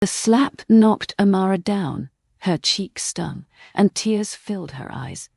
The slap knocked Amara down. Her cheek stung, and tears filled her eyes.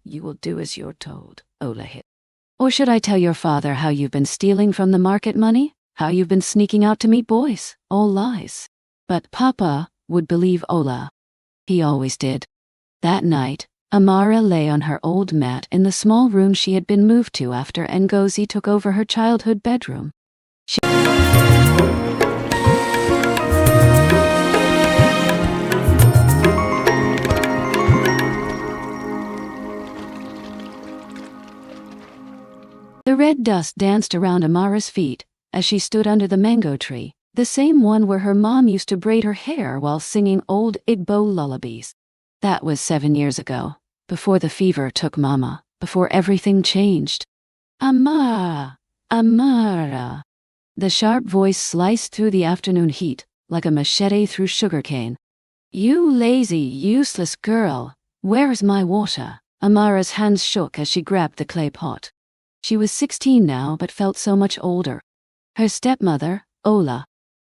"You will do as you're told," Ola hit. "Or should I tell your father how you've been stealing from the market money? How you've been sneaking out to meet boys? All lies." But Papa would believe Ola. He always did. That night, Amara lay on her old mat in the small room she had been moved to after Ngozi took over her childhood bedroom. The red dust danced around Amara's feet as she stood under the mango tree, the same one where her mom used to braid her hair while singing old Igbo lullabies. That was 7 years ago, before the fever took Mama, before everything changed. "Amara! Amara!" The sharp voice sliced through the afternoon heat like a machete through sugarcane. "You lazy, useless girl! Where's my water?" Amara's hands shook as she grabbed the clay pot. She was 16 now, but felt so much older. Her stepmother, Ola,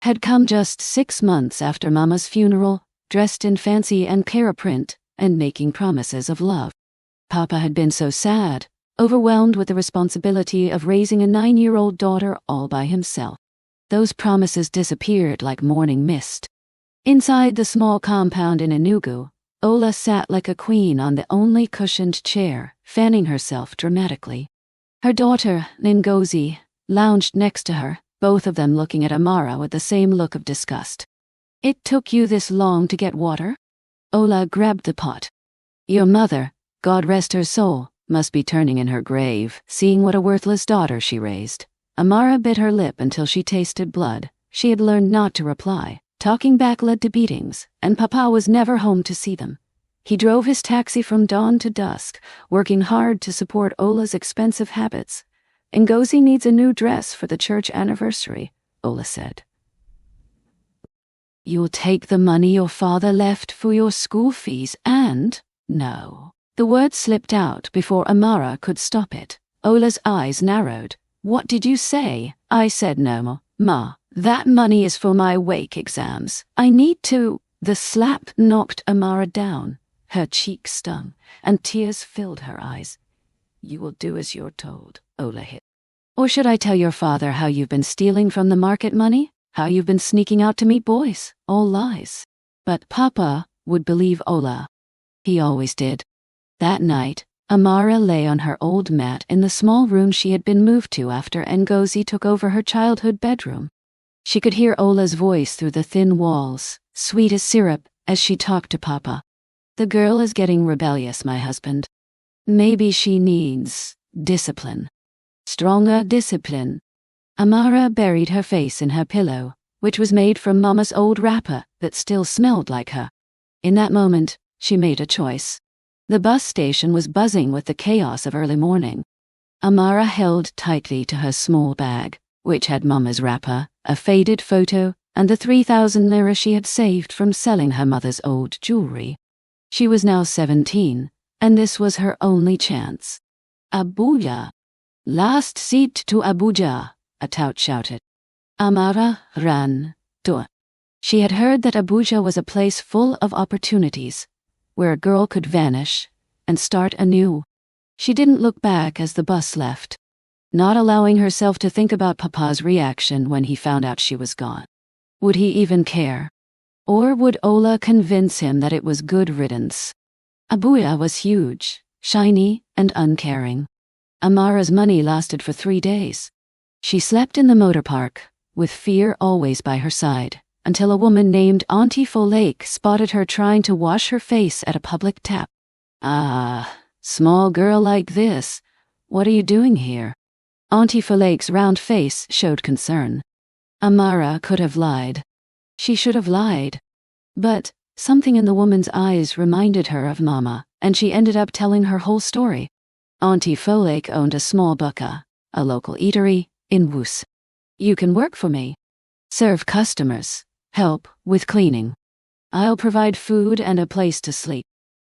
had come just 6 months after Mama's funeral, dressed in fancy Ankara print and making promises of love. Papa had been so sad, overwhelmed with the responsibility of raising a 9-year-old daughter all by himself. Those promises disappeared like morning mist. Inside the small compound in Enugu, Ola sat like a queen on the only cushioned chair, fanning herself dramatically. Her daughter, Ngozi, lounged next to her, both of them looking at Amara with the same look of disgust. "It took you this long to get water?" Ola grabbed the pot. "Your mother, God rest her soul, must be turning in her grave, seeing what a worthless daughter she raised." Amara bit her lip until she tasted blood. She had learned not to reply. Talking back led to beatings, and Papa was never home to see them. He drove his taxi from dawn to dusk, working hard to support Ola's expensive habits. "Ngozi needs a new dress for the church anniversary," Ola said. "You'll take the money your father left for your school fees and—" "No." The word slipped out before Amara could stop it. Ola's eyes narrowed. "What did you say?" "I said no, Ma. That money is for my wake exams. I need to—" The slap knocked Amara down. Her cheek stung, and tears filled her eyes. "You will do as you're told," Ola hit. "Or should I tell your father how you've been stealing from the market money? How you've been sneaking out to meet boys? All lies." But Papa would believe Ola. He always did. That night, Amara lay on her old mat in the small room she had been moved to after Ngozi took over her childhood bedroom. She could hear Ola's voice through the thin walls, sweet as syrup, as she talked to Papa. "The girl is getting rebellious, my husband. Maybe she needs discipline. Stronger discipline." Amara buried her face in her pillow, which was made from Mama's old wrapper that still smelled like her. In that moment, she made a choice. The bus station was buzzing with the chaos of early morning. Amara held tightly to her small bag, which had Mama's wrapper, a faded photo, and the 3,000 lira she had saved from selling her mother's old jewelry. She was now 17, and this was her only chance. "Abuja! Last seat to Abuja!" a tout shouted. Amara ran to it. She had heard that Abuja was a place full of opportunities, where a girl could vanish and start anew. She didn't look back as the bus left, not allowing herself to think about Papa's reaction when he found out she was gone. Would he even care? Or would Ola convince him that it was good riddance? Abuja was huge, shiny, and uncaring. Amara's money lasted for 3 days. She slept in the motor park, with fear always by her side, until a woman named Auntie Folake spotted her trying to wash her face at a public tap. "Ah, small girl like this, what are you doing here?" Auntie Folake's round face showed concern. Amara could have lied. She should have lied. But something in the woman's eyes reminded her of Mama, and she ended up telling her whole story. Auntie Folake owned a small buka, a local eatery, in Wus. "You can work for me. Serve customers. Help with cleaning. I'll provide food and a place to sleep."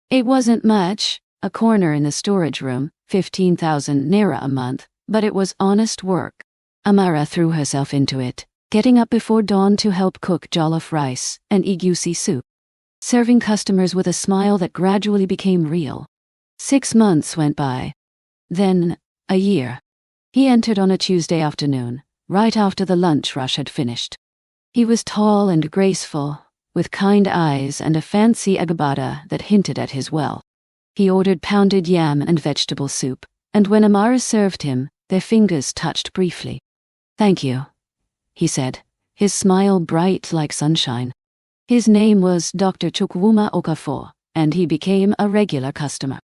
It wasn't much, a corner in the storage room, 15,000 naira a month, but it was honest work. Amara threw herself into it, getting up before dawn to help cook jollof rice and egusi soup, serving customers with a smile that gradually became real. 6 months went by. Then, a year. He entered on a Tuesday afternoon, right after the lunch rush had finished. He was tall and graceful, with kind eyes and a fancy agbada that hinted at his wealth. He ordered pounded yam and vegetable soup, and when Amara served him, their fingers touched briefly. "Thank you," he said, his smile bright like sunshine. His name was Dr. Chukwuma Okafor, and he became a regular customer.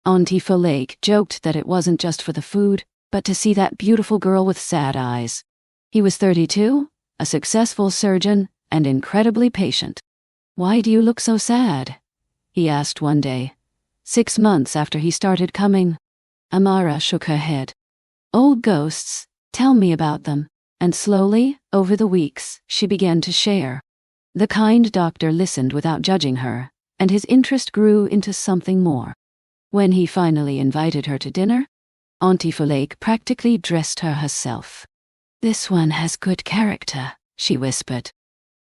Auntie Folake joked that it wasn't just for the food, but to see that beautiful girl with sad eyes. He was 32, a successful surgeon, and incredibly patient. "Why do you look so sad?" he asked one day, 6 months after he started coming. Amara shook her head. "Old ghosts, tell me about them," and slowly, over the weeks, she began to share. The kind doctor listened without judging her, and his interest grew into something more. When he finally invited her to dinner, Auntie Folake practically dressed her herself. "This one has good character," she whispered.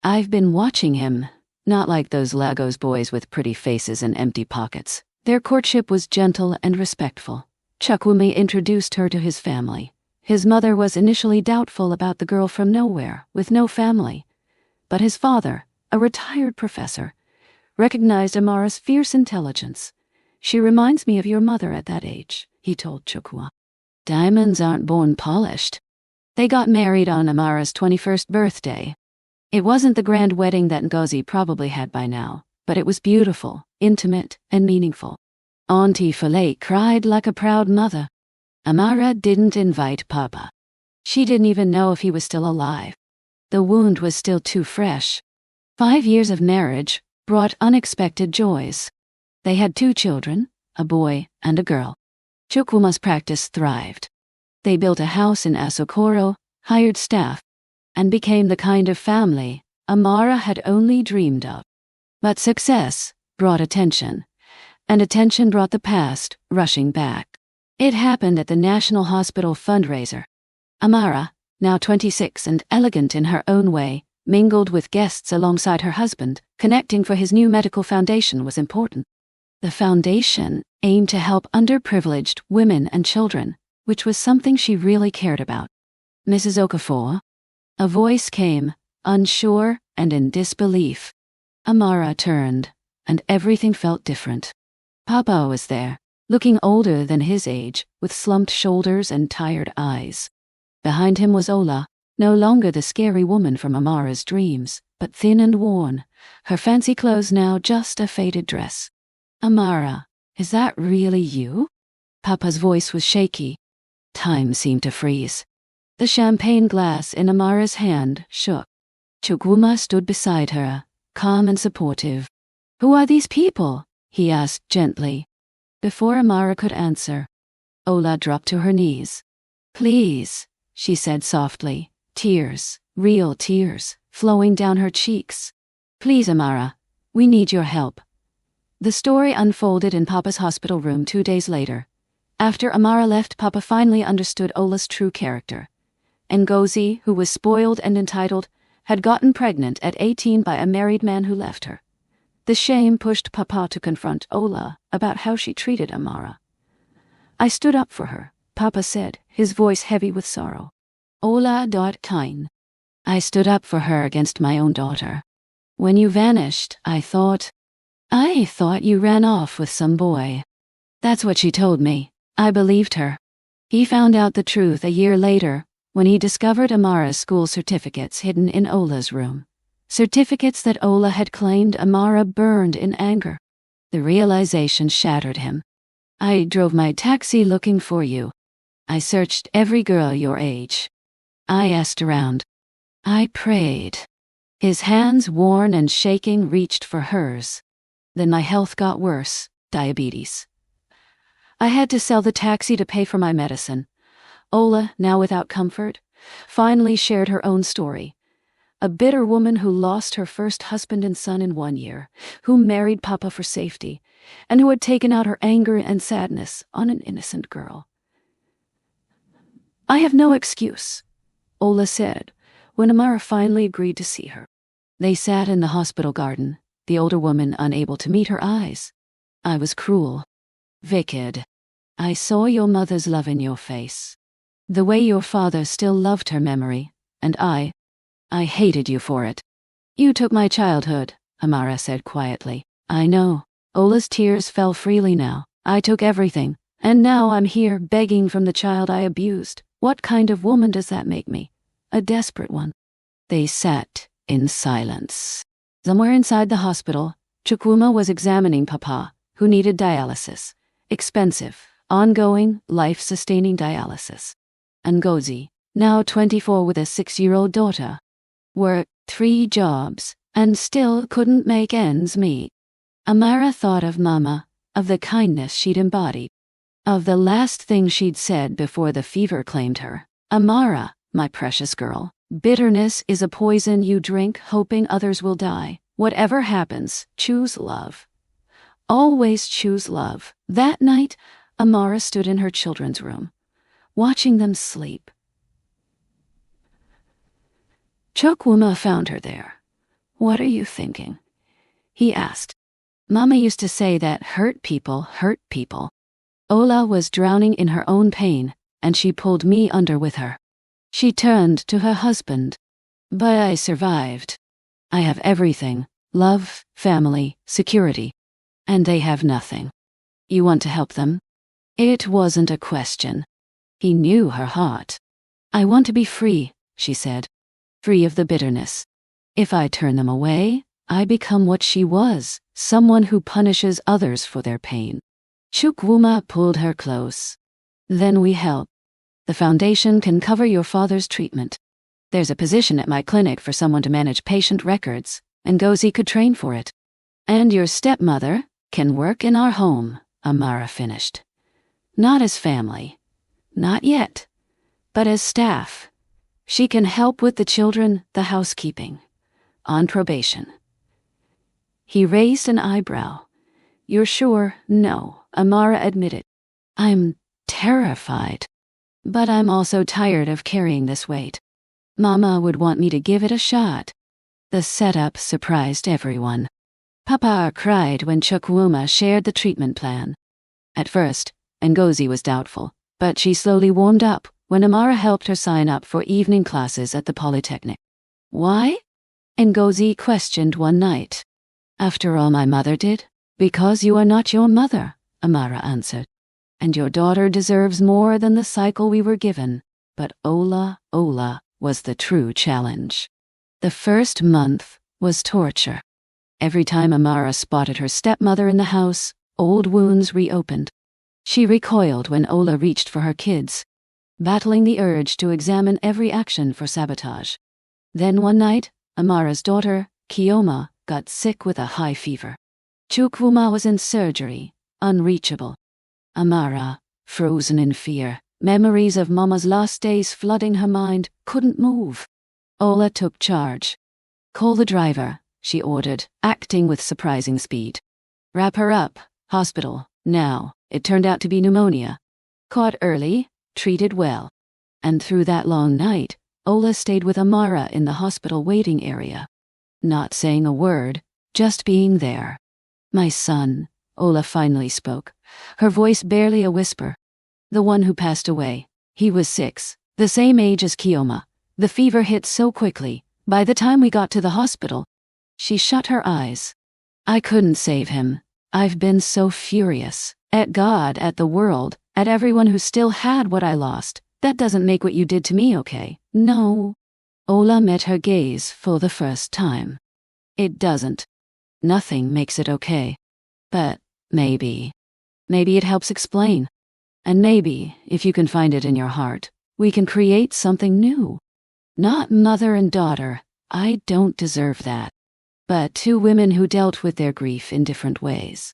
"I've been watching him, not like those Lagos boys with pretty faces and empty pockets." Their courtship was gentle and respectful. Chukwumi introduced her to his family. His mother was initially doubtful about the girl from nowhere, with no family. But his father, a retired professor, recognized Amara's fierce intelligence. "She reminds me of your mother at that age," he told Chukwu. "Diamonds aren't born polished." They got married on Amara's 21st birthday. It wasn't the grand wedding that Ngozi probably had by now, but it was beautiful, intimate, and meaningful. Auntie Folake cried like a proud mother. Amara didn't invite Papa. She didn't even know if he was still alive. The wound was still too fresh. 5 years of marriage brought unexpected joys. They had 2 children, a boy and a girl. Chukwuma's practice thrived. They built a house in Asokoro, hired staff, and became the kind of family Amara had only dreamed of. But success brought attention, and attention brought the past rushing back. It happened at the National Hospital fundraiser. Amara, now 26 and elegant in her own way, mingled with guests alongside her husband. Connecting for his new medical foundation was important. The foundation aimed to help underprivileged women and children, which was something she really cared about. "Mrs. Okafor?" A voice came, unsure and in disbelief. Amara turned, and everything felt different. Papa was there, looking older than his age, with slumped shoulders and tired eyes. Behind him was Ola, no longer the scary woman from Amara's dreams, but thin and worn, her fancy clothes now just a faded dress. "Amara, is that really you?" Papa's voice was shaky. Time seemed to freeze. The champagne glass in Amara's hand shook. Chukwuma stood beside her, calm and supportive. "Who are these people?" he asked gently. Before Amara could answer, Ola dropped to her knees. "Please," she said softly, tears, real tears, flowing down her cheeks. "Please, Amara, we need your help." The story unfolded in Papa's hospital room 2 days later. After Amara left, Papa finally understood Ola's true character. Ngozi, who was spoiled and entitled, had gotten pregnant at 18 by a married man who left her. The shame pushed Papa to confront Ola about how she treated Amara. "I stood up for her," Papa said, his voice heavy with sorrow. Ola Kine. "I stood up for her against my own daughter. When you vanished, I thought you ran off with some boy." That's what she told me. I believed her. He found out the truth a year later, when he discovered Amara's school certificates hidden in Ola's room. Certificates that Ola had claimed Amara burned in anger. The realization shattered him. "I drove my taxi looking for you. I searched every girl your age. I asked around. I prayed." His hands, worn and shaking, reached for hers. "Then my health got worse, diabetes. I had to sell the taxi to pay for my medicine." Ola, now without comfort, finally shared her own story. A bitter woman who lost her first husband and son in 1 year, who married Papa for safety, and who had taken out her anger and sadness on an innocent girl. "I have no excuse," Ola said, when Amara finally agreed to see her. They sat in the hospital garden, the older woman unable to meet her eyes. I was cruel. Wicked. I saw your mother's love in your face. The way your father still loved her memory, and I hated you for it. You took my childhood, Amara said quietly. I know. Ola's tears fell freely now. I took everything, and now I'm here begging from the child I abused. What kind of woman does that make me? A desperate one. They sat in silence. Somewhere inside the hospital, Chukwuma was examining Papa, who needed dialysis. Expensive, ongoing, life-sustaining dialysis. Ngozi, now 24 with a 6-year-old daughter, worked 3 jobs and still couldn't make ends meet. Amara thought of Mama, of the kindness she'd embodied, of the last thing she'd said before the fever claimed her. Amara, my precious girl, bitterness is a poison you drink hoping others will die. Whatever happens, choose love. Always choose love. That night, Amara stood in her children's room, watching them sleep. Chukwuma found her there. What are you thinking? He asked. Mama used to say that hurt people hurt people. Ola was drowning in her own pain, and she pulled me under with her. She turned to her husband. But I survived. I have everything: love, family, security. And they have nothing. You want to help them? It wasn't a question. He knew her heart. I want to be free, she said. Free of the bitterness. If I turn them away, I become what she was, someone who punishes others for their pain. Chukwuma pulled her close. Then we help. The foundation can cover your father's treatment. There's a position at my clinic for someone to manage patient records, and Ngozi could train for it. And your stepmother can work in our home, Amara finished. Not as family. Not yet. But as staff. She can help with the children, the housekeeping. On probation. He raised an eyebrow. You're sure? No, Amara admitted. I'm terrified. But I'm also tired of carrying this weight. Mama would want me to give it a shot. The setup surprised everyone. Papa cried when Chukwuma shared the treatment plan. At first, Ngozi was doubtful, but she slowly warmed up when Amara helped her sign up for evening classes at the Polytechnic. Why? Ngozi questioned one night. After all my mother did? Because you are not your mother, Amara answered. And your daughter deserves more than the cycle we were given. But Ola was the true challenge. The first month was torture. Every time Amara spotted her stepmother in the house, old wounds reopened. She recoiled when Ola reached for her kids, battling the urge to examine every action for sabotage. Then one night, Amara's daughter, Kioma, got sick with a high fever. Chukwuma was in surgery, unreachable. Amara, frozen in fear, memories of Mama's last days flooding her mind, couldn't move. Ola took charge. Call the driver, she ordered, acting with surprising speed. Wrap her up, hospital, now. It turned out to be pneumonia. Caught early, treated well. And through that long night, Ola stayed with Amara in the hospital waiting area. Not saying a word, just being there. My son, Ola finally spoke, her voice barely a whisper. The one who passed away. He was 6, the same age as Kioma. The fever hit so quickly, by the time we got to the hospital. She shut her eyes. I couldn't save him. I've been so furious. At God, at the world, at everyone who still had what I lost. That doesn't make what you did to me okay. No. Ola met her gaze for the first time. It doesn't. Nothing makes it okay. But maybe it helps explain. And maybe, if you can find it in your heart, we can create something new. Not mother and daughter. I don't deserve that. But 2 women who dealt with their grief in different ways.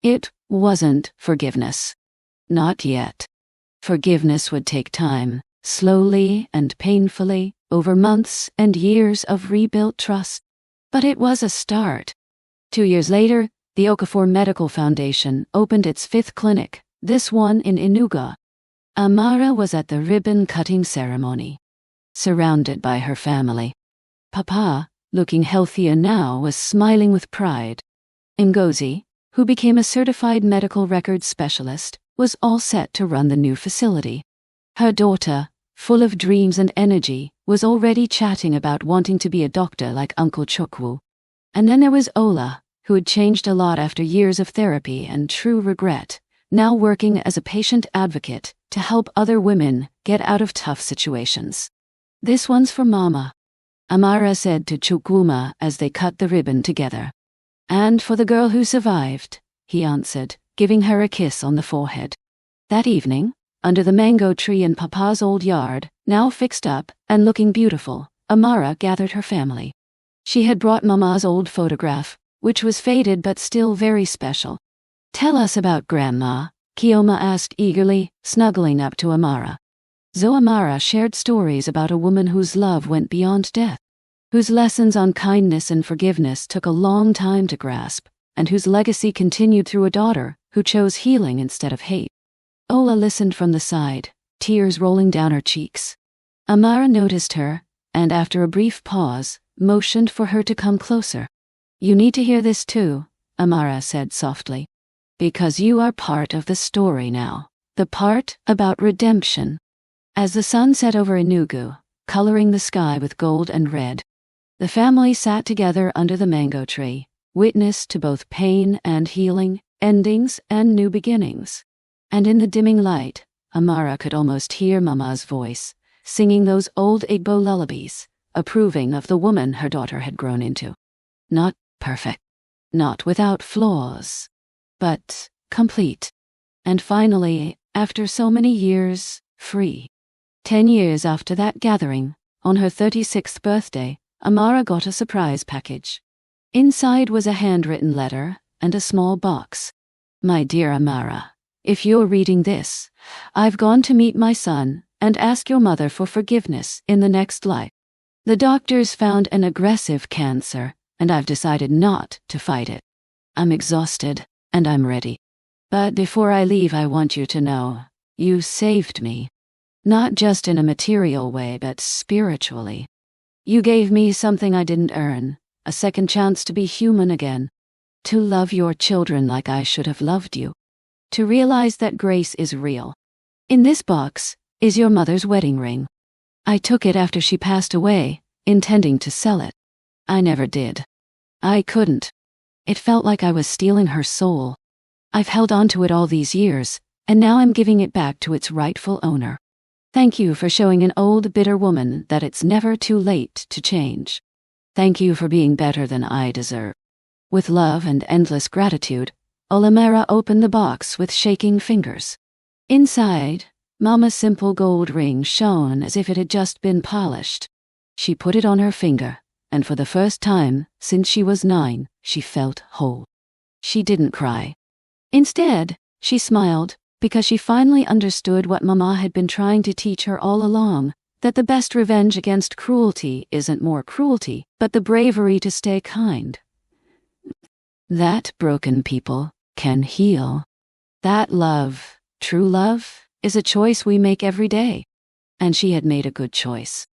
It wasn't forgiveness. Not yet. Forgiveness would take time, slowly and painfully, over months and years of rebuilt trust. But it was a start. 2 years later, the Okafor Medical Foundation opened its 5th clinic, this one in Enugu. Amara was at the ribbon-cutting ceremony. surrounded by her family. Papa, looking healthier now, was smiling with pride. Ngozi, who became a certified medical records specialist, was all set to run the new facility. Her daughter, full of dreams and energy, was already chatting about wanting to be a doctor like Uncle Chukwu. And then there was Ola, who had changed a lot after years of therapy and true regret, now working as a patient advocate to help other women get out of tough situations. "This one's for Mama," Amara said to Chukwuma as they cut the ribbon together. "And for the girl who survived," he answered, giving her a kiss on the forehead. That evening, under the mango tree in Papa's old yard, now fixed up and looking beautiful, Amara gathered her family. She had brought Mama's old photograph, which was faded but still very special. "Tell us about Grandma," Kioma asked eagerly, snuggling up to Amara. Amara shared stories about a woman whose love went beyond death, whose lessons on kindness and forgiveness took a long time to grasp, and whose legacy continued through a daughter who chose healing instead of hate. Ola listened from the side, tears rolling down her cheeks. Amara noticed her, and after a brief pause, motioned for her to come closer. "You need to hear this too," Amara said softly, "because you are part of the story now, the part about redemption." As the sun set over Enugu, coloring the sky with gold and red, the family sat together under the mango tree, witness to both pain and healing, endings and new beginnings. And in the dimming light, Amara could almost hear Mama's voice, singing those old Igbo lullabies, approving of the woman her daughter had grown into. Not perfect, not without flaws, but complete. And finally, after so many years, free. 10 years after that gathering, on her 36th birthday, Amara got a surprise package. Inside was a handwritten letter and a small box. "My dear Amara, if you're reading this, I've gone to meet my son and ask your mother for forgiveness in the next life. The doctors found an aggressive cancer, and I've decided not to fight it. I'm exhausted, and I'm ready. But before I leave, I want you to know, you saved me. Not just in a material way, but spiritually. You gave me something I didn't earn, a second chance to be human again, to love your children like I should have loved you, to realize that grace is real. In this box is your mother's wedding ring. I took it after she passed away, intending to sell it. I never did. I couldn't. It felt like I was stealing her soul. I've held on to it all these years, and now I'm giving it back to its rightful owner. Thank you for showing an old, bitter woman that it's never too late to change. Thank you for being better than I deserve." With love and endless gratitude, Olamera opened the box with shaking fingers. Inside, Mama's simple gold ring shone as if it had just been polished. She put it on her finger, and for the first time since she was 9, she felt whole. She didn't cry. Instead, she smiled, because she finally understood what Mama had been trying to teach her all along, that the best revenge against cruelty isn't more cruelty, but the bravery to stay kind. That broken people can heal. That love, true love, is a choice we make every day. And she had made a good choice.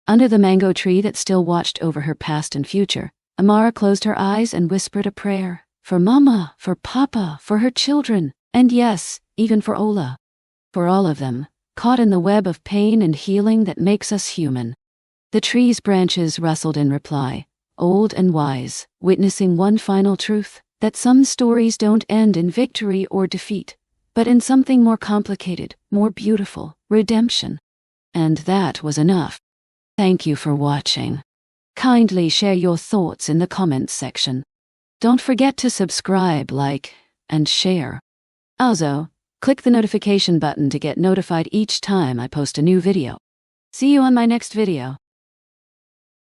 Under the mango tree that still watched over her past and future, Amara closed her eyes and whispered a prayer. For Mama, for Papa, for her children, and yes, even for Ola. For all of them, caught in the web of pain and healing that makes us human. The tree's branches rustled in reply, old and wise, witnessing one final truth, that some stories don't end in victory or defeat, but in something more complicated, more beautiful, redemption. And that was enough. Thank you for watching. Kindly share your thoughts in the comments section. Don't forget to subscribe, like, and share. Also, click the notification button to get notified each time I post a new video. See you on my next video.